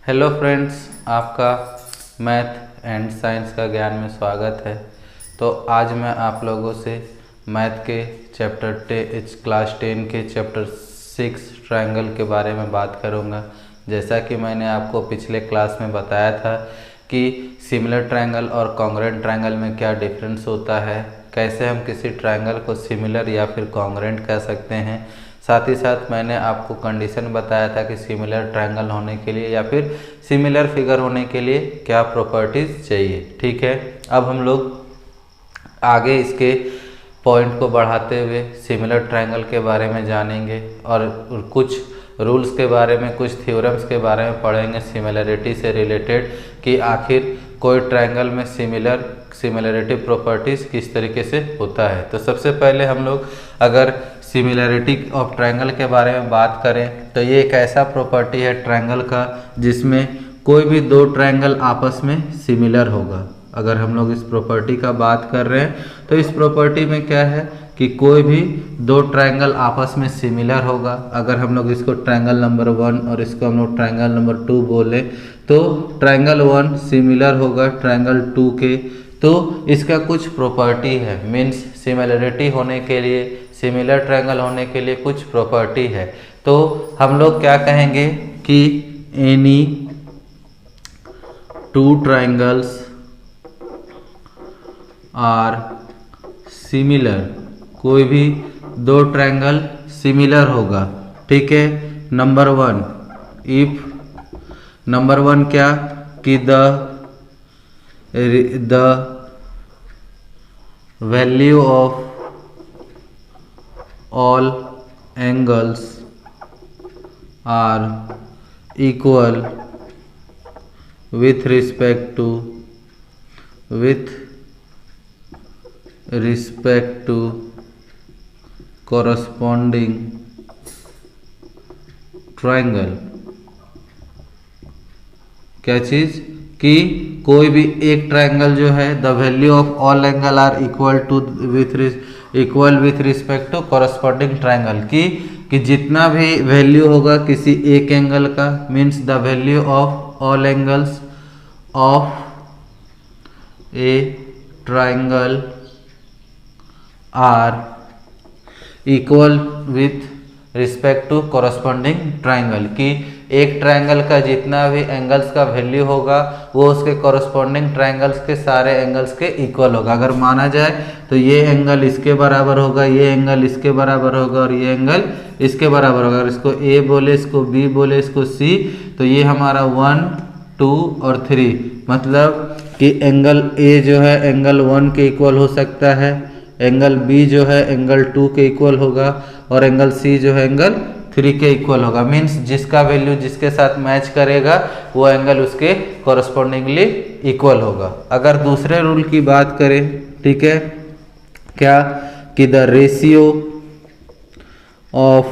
Hello friends, आपका math and science का ज्ञान में स्वागत है। तो आज मैं आप लोगों से मैथ के क्लास 10 के चैप्टर 6 ट्रायंगल के बारे में बात करूंगा। जैसा कि मैंने आपको पिछले क्लास में बताया था कि सिमिलर ट्रायंगल और कॉन्ग्रुएंट ट्रायंगल में क्या डिफरेंस होता है, कैसे हम किसी ट्रायंगल को सिमिलर या फिर कॉन्ग्रुएंट कह सकते हैं। साथ ही साथ मैंने आपको कंडीशन बताया था कि सिमिलर ट्रायंगल होने के लिए या फिर सिमिलर फिगर होने के लिए क्या प्रॉपर्टीज़ चाहिए। ठीक है, अब हम लोग आगे इसके पॉइंट को बढ़ाते हुए सिमिलर ट्रायंगल के बारे में जानेंगे और कुछ रूल्स के बारे में, कुछ थ्योरम्स के बारे में पढ़ेंगे सिमिलरिटी से रिलेटेड कि आखिर कोई ट्रायंगल में सिमिलरिटी प्रॉपर्टीज़ किस तरीके से होता है। तो सबसे पहले हम लोग अगर सिमिलरिटी ऑफ ट्रायंगल के बारे में बात करें तो ये एक ऐसा प्रॉपर्टी है ट्रायंगल का जिसमें कोई भी दो ट्रायंगल आपस में सिमिलर होगा। अगर हम लोग इस प्रॉपर्टी का बात कर रहे हैं तो इस प्रॉपर्टी में क्या है कि कोई भी दो ट्रायंगल आपस में सिमिलर होगा। अगर हम लोग इसको ट्रायंगल नंबर 1 और इसको हम लोग ट्रायंगल नंबर 2 बोले तो ट्रायंगल 1 सिमिलर होगा ट्रायंगल 2 के। तो इसका कुछ प्रॉपर्टी है, मीन्स सिमिलरिटी होने के लिए, सिमिलर ट्रायंगल होने के लिए कुछ प्रॉपर्टी है। तो हम लोग क्या कहेंगे कि any two triangles are similar, कोई भी दो ट्रायंगल सिमिलर होगा। ठीक है, नंबर 1 इफ नंबर 1 क्या कि the value of all angles are equal with respect to corresponding triangle। क्या चीज कि कोई भी एक ट्रायंगल जो है the value of all angle are equal with respect to corresponding triangle कि जितना भी वैल्यू होगा किसी एक एंगल का, means the value of all angles of a triangle are equal with respect to corresponding triangle कि एक ट्रायंगल का जितना भी एंगल्स का वैल्यू होगा वो उसके कॉरस्पॉन्डिंग ट्रायंगल्स के सारे एंगल्स के इक्वल होगा। अगर माना जाए तो ये एंगल इसके बराबर होगा, ये एंगल इसके बराबर होगा और ये एंगल इसके बराबर होगा। अगर इसको ए बोले, इसको बी बोले, इसको सी, तो ये हमारा 1, 2 और 3, मतलब कि एंगल ए जो है एंगल 1 के इक्वल हो सकता है, एंगल बी जो है एंगल 2 के इक्वल होगा और एंगल सी जो है एंगल 3 के इक्वल होगा। मीन्स जिसका वैल्यू जिसके साथ मैच करेगा वो एंगल उसके कॉरस्पॉन्डिंगली इक्वल होगा। अगर दूसरे रूल की बात करें, ठीक है, क्या कि the ratio of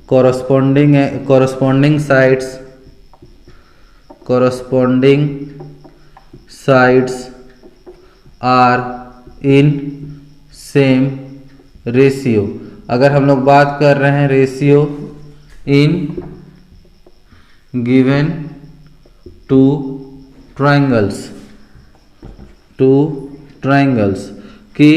corresponding sides are in same ratio. अगर हम लोग बात कर रहे हैं ratio in given two triangles कि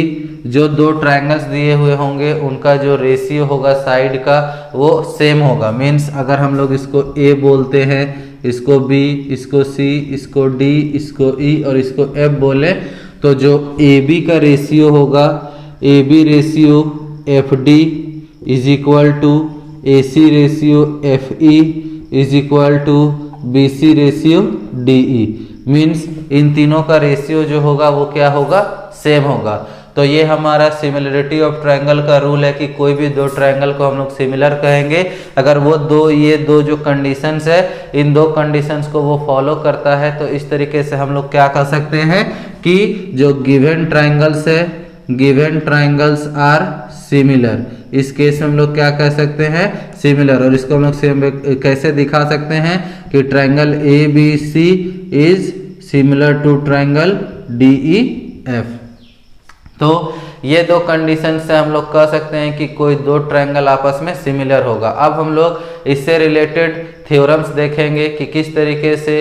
जो दो ट्रायंगल्स दिए हुए होंगे उनका जो रेशियो होगा साइड का वो सेम होगा। मीन्स अगर हम लोग इसको ए बोलते हैं, इसको बी, इसको सी, इसको डी, इसको ई और इसको एफ बोले तो जो ए बी का रेशियो होगा, A B ratio F D is equal to A C ratio F E is equal to B C ratio D E. Means इन तीनों का रेशियो जो होगा वो क्या होगा, सेम होगा। तो ये हमारा सिमिलरिटी ऑफ ट्रायंगल का रूल है कि कोई भी दो ट्रायंगल को हम लोग सिमिलर कहेंगे अगर वो ये दो जो कंडीशंस है, इन दो कंडीशंस को वो फॉलो करता है। तो इस तरीके से हम लोग क्या कह सकते हैं कि जो गिवन ट्रायंगल्स आर सिमिलर, इस केस में हम लोग क्या कह सकते हैं, सिमिलर। और इसको हम लोग कैसे दिखा सकते हैं कि triangle A B C is similar to triangle D E F. तो ये दो कंडीशन से हम लोग कह सकते हैं कि कोई दो ट्रायंगल आपस में सिमिलर होगा। अब हम लोग इससे रिलेटेड थ्योरम्स देखेंगे कि किस तरीके से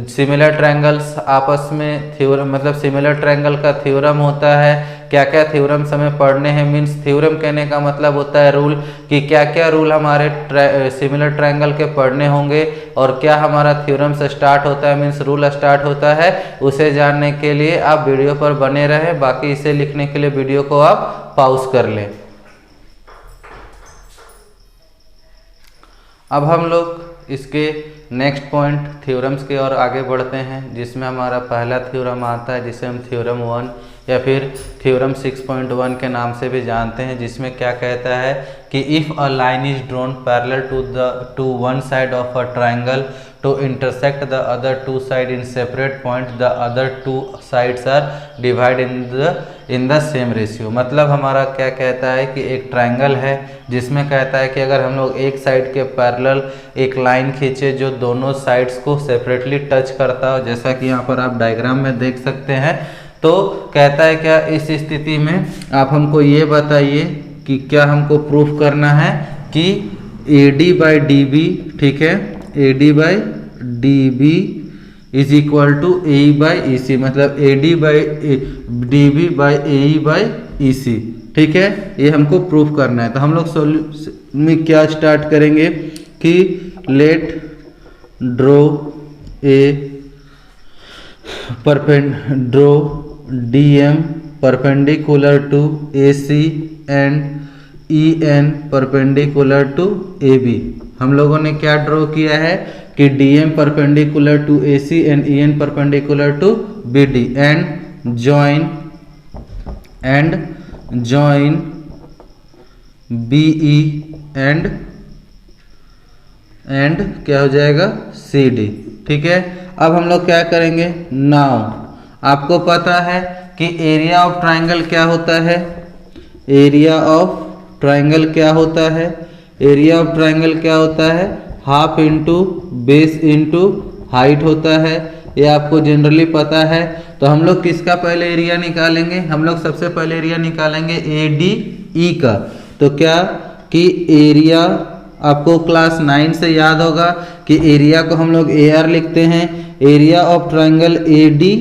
सिमिलर ट्रायंगल्स आपस में थ्योरम मतलब सिमिलर ट्रायंगल का थ्योरम होता है, क्या क्या थ्योरम्स हमें पढ़ने हैं। मीन्स थ्योरम कहने का मतलब होता है रूल, कि क्या क्या रूल हमारे सिमिलर ट्रायंगल के पढ़ने होंगे और क्या हमारा थ्योरम से स्टार्ट होता है, मीन्स रूल स्टार्ट होता है। उसे जानने के लिए आप वीडियो पर बने रहें, बाकी इसे लिखने के लिए वीडियो को आप पॉज कर लें। अब हम लोग इसके नेक्स्ट पॉइंट थ्योरम्स के और आगे बढ़ते हैं, जिसमें हमारा पहला थ्योरम आता है जिसे हम थ्योरम 1 या फिर थ्योरम 6.1 के नाम से भी जानते हैं, जिसमें क्या कहता है कि if a line is drawn parallel to one side of a triangle to intersect the other two side in separate point, the other two sides are divide in the same ratio. मतलब हमारा क्या कहता है कि एक triangle है जिसमें कहता है कि अगर हम लोग एक साइड के पैरेलल एक लाइन खींचे जो दोनों साइड्स को सेपरेटली टच करता हो, जैसा कि यहाँ पर आप डायग्राम में देख सकते हैं, तो कहता है क्या इस स्थिति में आप हमको ये बताइए कि क्या हमको प्रूफ करना है कि AD बाई DB, ठीक है, AD by DB is equal to AE by EC, मतलब AD by DB by AE by EC, ठीक है, ये हमको प्रूफ करना है। तो हम लोग सॉल्यूशन में क्या स्टार्ट करेंगे कि let draw draw DM perpendicular to AC and EN perpendicular to AB। हम लोगों ने क्या ड्रॉ किया है कि DM perpendicular to AC and EN perpendicular to BD and join BE and क्या हो जाएगा CD, ठीक है। अब हम लोग क्या करेंगे, नाउ आपको पता है कि एरिया ऑफ ट्रायंगल क्या होता है, एरिया ऑफ ट्रायंगल क्या होता है, एरिया ऑफ ट्रायंगल क्या होता है, half into base into height होता है, ये आपको जनरली पता है। तो हम लोग किसका पहले एरिया निकालेंगे, हम लोग सबसे पहले एरिया निकालेंगे ADE का। तो क्या कि एरिया आपको क्लास 9 से याद होगा कि एरिया को हम लोग AR लिखते हैं, एरिया ऑफ ट्रायंगल ADE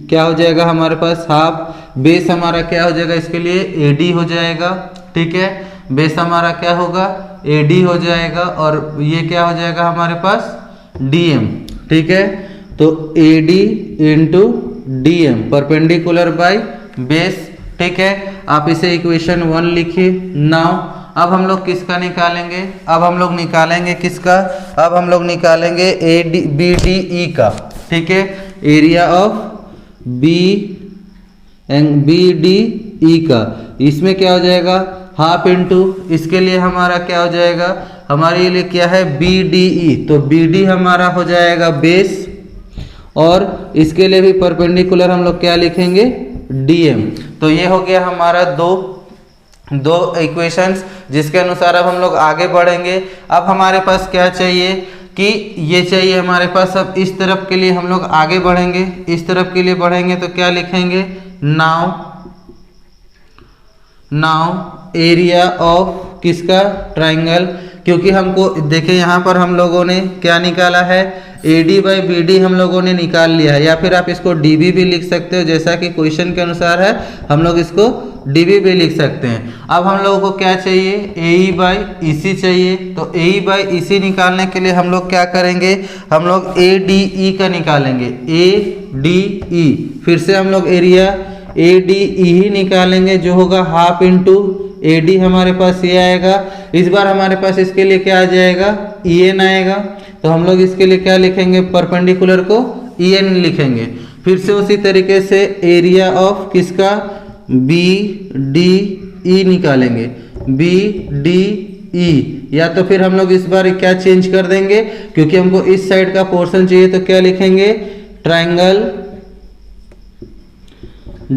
क्या हो जाएगा हमारे पास, हाफ बेस हमारा क्या हो जाएगा इसके लिए AD हो जाएगा, ठीक है, बेस हमारा क्या होगा AD हो जाएगा और ये क्या हो जाएगा हमारे पास DM, ठीक है। तो AD into DM perpendicular by base, ठीक है। आप इसे इक्वेशन 1 लिखिए। नाउ अब हम लोग किसका निकालेंगे, अब हम लोग निकालेंगे किसका, अब हम लोग निकालेंगे BDE का, ठीक है, एरिया ऑफ BDE का। इसमें क्या हो जाएगा हाफ इंटू, इसके लिए हमारा क्या हो जाएगा, हमारे लिए क्या है BDE, तो BD हमारा हो जाएगा बेस और इसके लिए भी परपेंडिकुलर हम लोग क्या लिखेंगे DM। तो ये हो गया हमारा दो इक्वेशंस जिसके अनुसार अब हम लोग आगे बढ़ेंगे। अब हमारे पास क्या चाहिए कि ये चाहिए हमारे पास, अब इस तरफ के लिए हम लोग आगे बढ़ेंगे, इस तरफ के लिए बढ़ेंगे तो क्या लिखेंगे, नाउ एरिया ऑफ किसका ट्रायंगल, क्योंकि हमको देखिए यहाँ पर हम लोगों ने क्या निकाला है AD बाई BD हम लोगों ने निकाल लिया है, या फिर आप इसको DB भी लिख सकते हो, जैसा कि क्वेश्चन के अनुसार है हम लोग इसको DB भी लिख सकते हैं। अब हम लोगों को क्या चाहिए AE बाई EC चाहिए, तो AE बाई EC निकालने के लिए हम लोग क्या करेंगे, हम लोग ADE का निकालेंगे, ADE, फिर से हम लोग एरिया ADE ही निकालेंगे जो होगा हाफ इंटू AD हमारे पास ये आएगा। इस बार हमारे पास इसके लिए क्या आ जाएगा EN आएगा, तो हम लोग इसके लिए क्या लिखेंगे परपेंडिकुलर को EN लिखेंगे। फिर से उसी तरीके से एरिया ऑफ किसका BDE निकालेंगे, BDE, या तो फिर हम लोग इस बार क्या चेंज कर देंगे क्योंकि हमको इस साइड का पोर्शन चाहिए, तो क्या लिखेंगे ट्रायंगल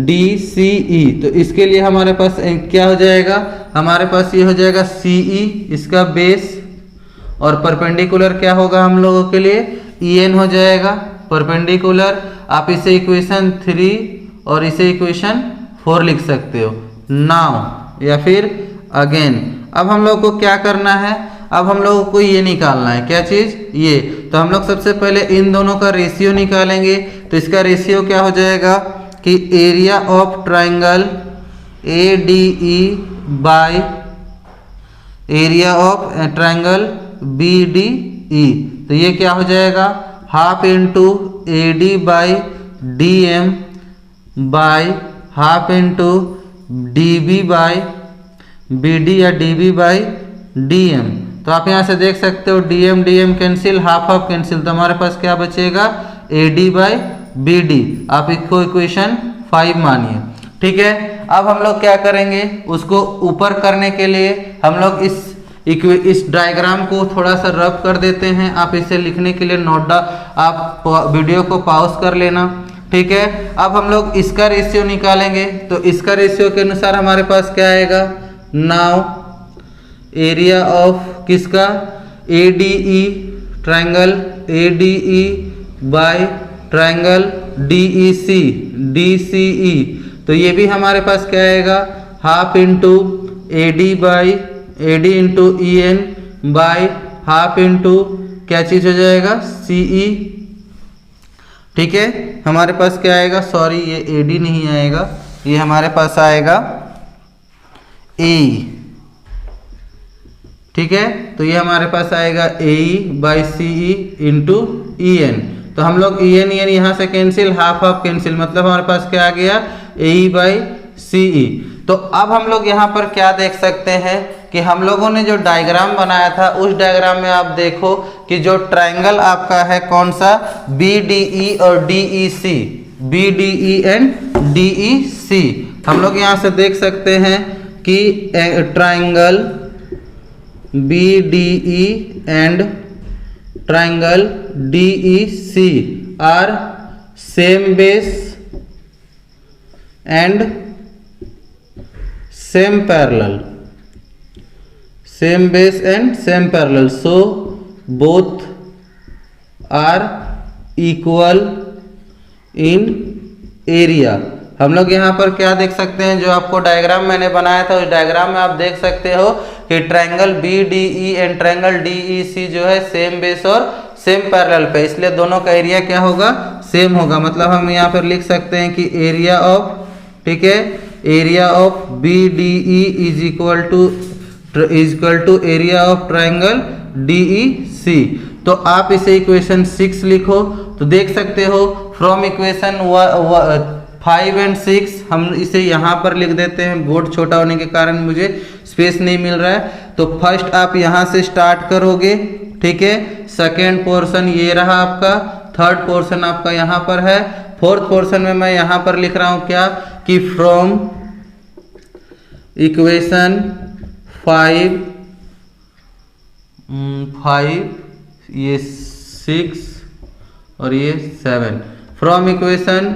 DCE। तो इसके लिए हमारे पास क्या हो जाएगा, हमारे पास ये हो जाएगा CE इसका बेस और परपेंडिकुलर क्या होगा हम लोगों के लिए EN हो जाएगा परपेंडिकुलर। आप इसे इक्वेशन 3 और इसे इक्वेशन 4 लिख सकते हो, नाउ या फिर अगेन। अब हम लोग को क्या करना है, अब हम लोगों को ये निकालना है, क्या चीज़, ये। तो हम लोग सबसे पहले इन दोनों का रेशियो निकालेंगे। तो इसका रेशियो क्या हो जाएगा कि area of triangle ADE by area of triangle BDE। तो ये क्या हो जाएगा, half into AD by DM by half into DB by BD या DB बाई DM। तो आप यहाँ से देख सकते हो DM DM cancel, half half cancel, तो हमारे पास क्या बचेगा AD बाई BD। आप इसको इक्वेशन 5 मानिए, ठीक है। अब हम लोग क्या करेंगे, उसको ऊपर करने के लिए हम लोग इस डायग्राम को थोड़ा सा रब कर देते हैं। आप इसे लिखने के लिए नोट आप वीडियो को पॉज कर लेना, ठीक है। अब हम लोग इसका रेशियो निकालेंगे। तो इसका रेशियो के अनुसार हमारे पास क्या आएगा, नाउ एरिया ऑफ किसका, ADE triangle ADE by triangle DCE। तो ये भी हमारे पास क्या आएगा, half into AD into EN by half into क्या चीज हो जाएगा CE, ठीक है। हमारे पास क्या आएगा, सॉरी ये AD नहीं आएगा, ये हमारे पास आएगा AE, ठीक है। तो ये हमारे पास आएगा AE by CE into EN। तो हम लोग EN यहाँ से कैंसिल, हाफ हाफ कैंसिल, मतलब हमारे पास क्या आ गया AE बाई CE। तो अब हम लोग यहाँ पर क्या देख सकते हैं कि हम लोगों ने जो डायग्राम बनाया था उस डायग्राम में आप देखो कि जो ट्राइंगल आपका है कौन सा, BDE और DEC, BDE एंड DEC। हम लोग यहाँ से देख सकते हैं कि triangle BDE and triangle DEC are same base and same parallel, same base and same parallel, so both are equal in area. हम लोग यहाँ पर क्या देख सकते हैं, जो आपको डायग्राम मैंने बनाया था उस डायग्राम में आप देख सकते हो कि triangle BDE and triangle DEC जो है सेम बेस और सेम पैरेलल पे, इसलिए दोनों का एरिया क्या होगा, सेम होगा। मतलब हम यहाँ पर लिख सकते हैं कि एरिया ऑफ, ठीक है, area of BDE is equal to area of triangle DEC। तो आप इसे इक्वेशन 6 लिखो। तो देख सकते हो फ्रॉम इक्वेशन 5 एंड 6 हम इसे यहाँ पर लिख देते हैं, बोर्ड छोटा होने के कारण मुझे स्पेस नहीं मिल रहा है। तो फर्स्ट आप यहाँ से स्टार्ट करोगे, ठीक है। सेकेंड पोर्शन ये रहा आपका, थर्ड पोर्शन आपका यहाँ पर है, फोर्थ पोर्शन में मैं यहाँ पर लिख रहा हूँ क्या कि फ्रॉम इक्वेशन 5 ये 6 और ये 7, from equation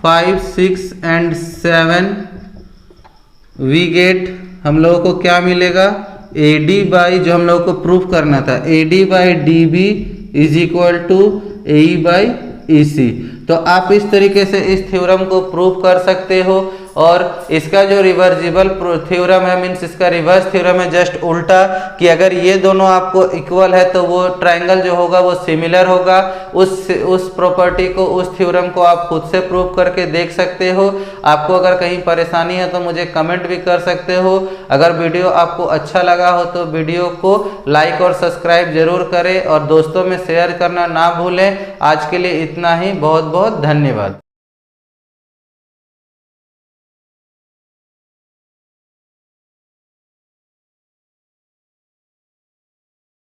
5, 6 and 7 we get, हम लोगों को क्या मिलेगा, AD बाई, जो हम लोगों को प्रूफ करना था, AD by DB is equal to AE by EC। तो आप इस तरीके से इस थ्योरम को प्रूफ कर सकते हो। और इसका जो रिवर्सिबल थ्योरम है, मीन्स इसका रिवर्स थ्योरम है, जस्ट उल्टा, कि अगर ये दोनों आपको इक्वल है तो वो ट्रायंगल जो होगा वो सिमिलर होगा। उस प्रॉपर्टी को, उस थ्योरम को आप खुद से प्रूफ करके देख सकते हो। आपको अगर कहीं परेशानी है तो मुझे कमेंट भी कर सकते हो। अगर वीडियो आपको अच्छा लगा हो तो वीडियो को लाइक और सब्सक्राइब जरूर करें और दोस्तों में शेयर करना ना भूलें। आज के लिए इतना ही, बहुत बहुत धन्यवाद।